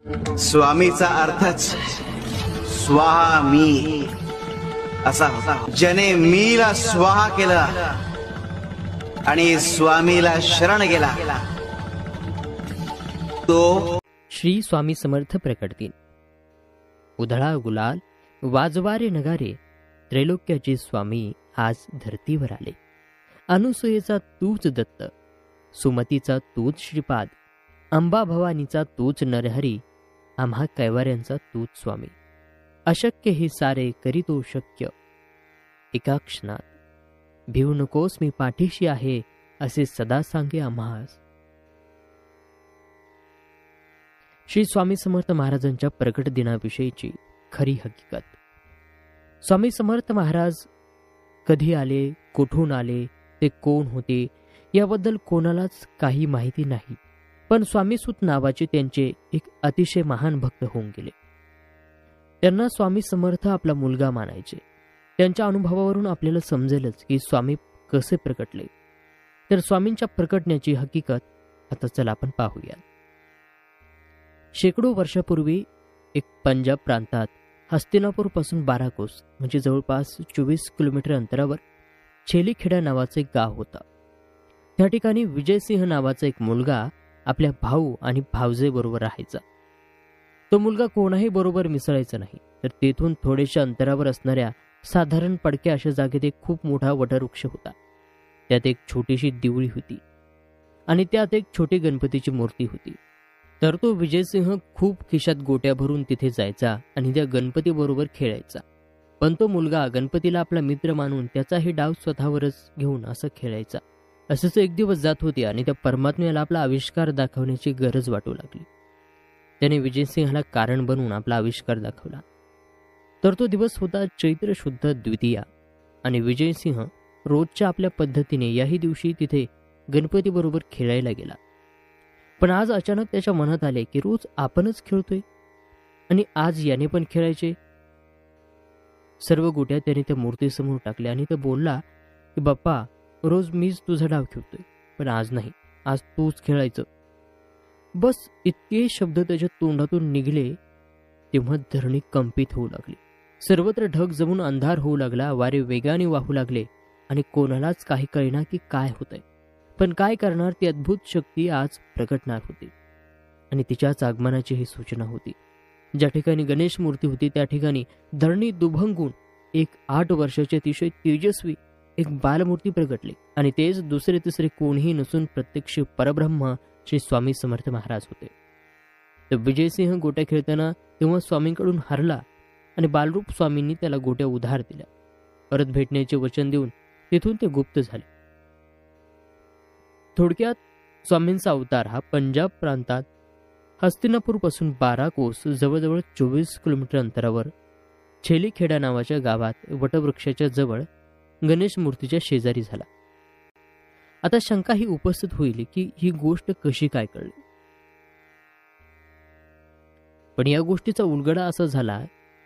स्वामीचा अर्थच स्वाहा मी असा होता. ज्याने मीला स्वाहा केलं आणि स्वामीला शरण गेला तो. श्री स्वामी समर्थ प्रकट दिन. उधळा गुलाल, वाजवारे नगारे, त्रैलोक्याचे स्वामी आज धर्तीवर आले. अनुसूयेचा तूच दत्त, सुमतीचा तूच श्रीपाद, अंबा भवानीचा तूच नरहरी, आम्हा कैवाऱ्यांचा तूच स्वामी. अशक्य हे सारे करीतो शक्य, एका क्षणात. भिवू नकोस मी पाठीशी आहे, असे सदा सांगे आम्हास. श्री स्वामी समर्थ महाराजांच्या प्रकट दिनाविषयीची खरी हकीकत. स्वामी समर्थ महाराज कधी आले, कुठून आले, ते कोण होते याबद्दल कोणालाच काही माहिती नाही. पण स्वामीसूत नावाचे त्यांचे एक अतिशय महान भक्त होऊन गेले. त्यांना स्वामी समर्थ आपला मुलगा मानायचे. त्यांच्या अनुभवावरून आपल्याला समजेलच की स्वामी कसे प्रकटले. तर स्वामींच्या प्रकटण्याची हकीकत आता चला आपण पाहूया. शेकडो वर्षापूर्वी एक पंजाब प्रांतात हस्तिनापूरपासून 12 कोस म्हणजे जवळपास 24 किलोमीटर अंतरावर छेलीखेडा नावाचे एक गाव होता. त्या ठिकाणी विजयसिंह नावाचा एक मुलगा आपल्या भाऊ आणि भावजेबरोबर राहायचा. तो मुलगा कोणाही बरोबर मिसळायचा नाही. तर तेथून थोडेशा अंतरावर असणाऱ्या साधारण पडक्या अशा जागेत एक खूप मोठा वटवृक्ष होता. त्यात एक छोटीशी दिवळी होती आणि त्यात एक छोटी गणपतीची मूर्ती होती. तर तो विजयसिंह खूप खिशात गोट्या भरून तिथे जायचा आणि त्या गणपती बरोबर खेळायचा. पण तो मुलगा गणपतीला आपला मित्र मानून त्याचाही डाव स्वतःवरच घेऊन असं खेळायचा. असंच एक दिवस जात होते आणि त्या परमात्म्याला आपला आविष्कार दाखवण्याची गरज वाटू लागली. त्याने विजयसिंहाला कारण बनवून आपला आविष्कार दाखवला. तर तो दिवस होता चैत्र शुद्ध द्वितीया आणि विजयसिंह रोजच्या आपल्या पद्धतीने याही दिवशी तिथे गणपती बरोबर खेळायला गेला. पण आज अचानक त्याच्या मनात आले की रोज आपणच खेळतोय आणि आज याने पण खेळायचे. सर्व गोट्या त्याने त्या मूर्तीसमोर टाकल्या आणि तो बोलला की बाप्पा, रोज मीच तुझा डाव खेळतोय, पण आज नाही, आज तूच खेळायचं. बस इतके शब्द त्याच्या तोंडातून निघले तेव्हा धरणी कंपित होऊ लागली. सर्वत्र ढग जमून अंधार होऊ लागला. वारे वेगाने वाहू लागले आणि कोणालाच काही कळेना की काय होतंय. पण काय करणार, ती अद्भुत शक्ती आज प्रकटणार होती आणि तिच्याच आगमनाची ही सूचना होती. ज्या ठिकाणी गणेश मूर्ती होती त्या ठिकाणी धरणी दुभंगून एक 8 वर्षाचे अतिशय तेजस्वी एक बालमूर्ती प्रगटली आणि तेच दुसरे तिसरे कोणीही नसून प्रत्यक्ष परब्रह्म श्री स्वामी समर्थ महाराज होते. तर विजयसिंह गोट्या खेळताना तेव्हा स्वामींकडून हरला आणि बालरूप स्वामींनी त्याला गोट्या उधार दिल्या. परत भेटण्याचे वचन देऊन तिथून ते गुप्त झाले. थोडक्यात स्वामींचा अवतार हा पंजाब प्रांतात हस्तिनापूरपासून 12 कोस जवळजवळ 24 किलोमीटर अंतरावर छेलीखेडा नावाच्या गावात वटवृक्षाच्या जवळ गणेश मूर्तीच्या शेजारी झाला. आता शंका ही उपस्थित होईल की ही गोष्ट कशी काय कळली. पण या गोष्टीचा उलगडा असा झाला,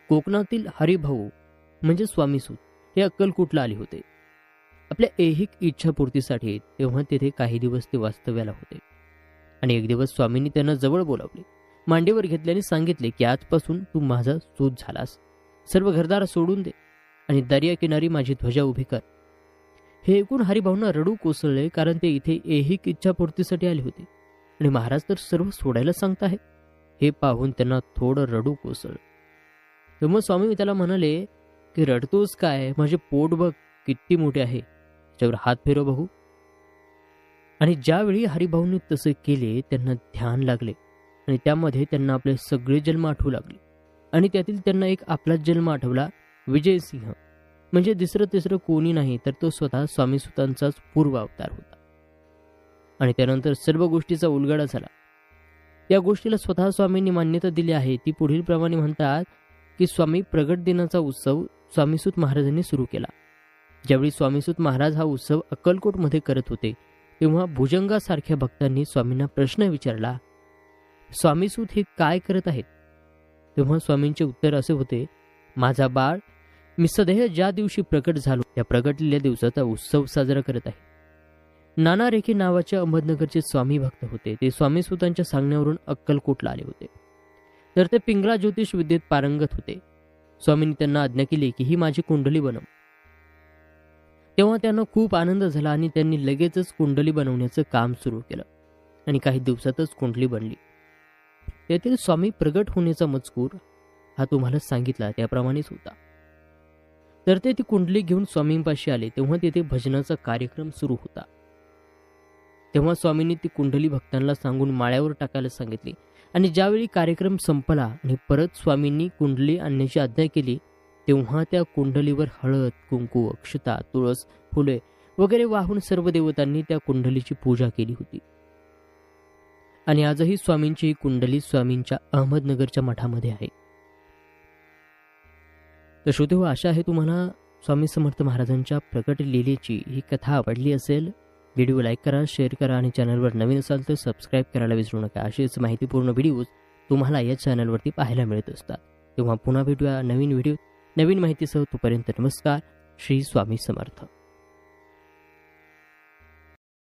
कोकणातील हरिभाऊ म्हणजे स्वामीसूत हे अक्कलकोटला आले होते आपल्या ऐहिक इच्छापूर्तीसाठी. तेव्हा तेथे काही दिवस ते वास्तव्याला होते आणि एक दिवस स्वामींनी त्यांना जवळ बोलावले, मांडीवर घेतल्याने सांगितले की आजपासून तू माझा सूत झालास. सर्व घरदार सोडून दे आणि दर्या किनारी माझी ध्वजा उभी कर. हे ऐकून हरिभाऊंना रडू कोसळले, कारण ते इथे ऐहिक इच्छापूर्तीसाठी आले होते आणि महाराज तर सर्व सोडायला सांगताहेत. हे पाहून त्यांना थोडं रडू कोसळलं. तेव्हा स्वामी त्याला म्हणाले की रडतोस काय, माझे पोट बघ किती मोठे आहे, त्याच्यावर हात फिरव बघू. आणि ज्यावेळी हरिभाऊंनी तसे केले त्यांना ध्यान लागले आणि त्यामध्ये त्यांना आपले सगळे जन्म आठवू लागले आणि त्यातील त्यांना एक आपलाच जन्म आठवला, विजयसिंह. म्हणजे दुसरं तिसरं कोणी नाही तर तो स्वतः स्वामीसुतांचाच पूर्व अवतार होता. आणि त्यानंतर सर्व गोष्टीचा उलगडा झाला. या गोष्टीला स्वतः स्वामींनी मान्यता दिली आहे. ती पुढील प्रमाणे म्हणतात की स्वामी प्रगट दिनाचा उत्सव स्वामीसूत महाराजांनी सुरू केला. ज्यावेळी स्वामीसूत महाराज हा उत्सव अक्कलकोटमध्ये करत होते तेव्हा भुजंगासारख्या भक्तांनी स्वामींना प्रश्न विचारला, स्वामीसूत हे काय करत आहेत. तेव्हा स्वामींचे उत्तर असे होते, माझा बाळ, मी सदैव ज्या दिवशी प्रकट झालो त्या प्रगटलेल्या दिवसाचा उत्सव साजरा करत आहे. नाना रेखे नावाच्या अहमदनगरचे स्वामी भक्त होते. ते स्वामीसूतांच्या सांगण्यावरून अक्कलकोटला आले होते. तर ते पिंगला ज्योतिष विद्येत पारंगत होते. स्वामींनी त्यांना आज्ञा केली की ही माझी कुंडली बनव. तेव्हा त्यांना खूप आनंद झाला आणि त्यांनी लगेचच कुंडली बनवण्याचं काम सुरू केलं आणि काही दिवसातच कुंडली बनली. तेथील स्वामी प्रगट होण्याचा मजकूर हा तुम्हाला सांगितला त्याप्रमाणेच होता. तर ते ती कुंडली घेऊन स्वामींपाशी आले तेव्हा तेथे भजनाचा कार्यक्रम सुरू होता. तेव्हा स्वामींनी ती कुंडली भक्तांना सांगून माळ्यावर टाकायला सांगितली आणि ज्यावेळी कार्यक्रम संपला आणि परत स्वामींनी कुंडली आणण्याची आज्ञा केली तेव्हा त्या कुंडलीवर हळद, कुंकू, अक्षता, तुळस, फुले वगैरे वाहून सर्व देवतांनी त्या कुंडलीची पूजा केली होती. आणि आजही स्वामींची ही कुंडली स्वामींच्या अहमदनगरच्या मठामध्ये आहे. तर श्रोतेहो, आशा आहे तुम्हाला स्वामी समर्थ महाराजांच्या प्रकट लीलेची ही कथा आवडली असेल. व्हिडिओ लाईक करा, शेअर करा आणि चॅनलवर नवीन असाल तर सबस्क्राईब करायला विसरू नका. असेच माहितीपूर्ण व्हिडिओज तुम्हाला या चॅनलवरती पाहायला मिळत असतात. तेव्हा पुन्हा भेटूया नवीन व्हिडिओ नवीन माहितीसह. तोपर्यंत नमस्कार. श्री स्वामी समर्थ.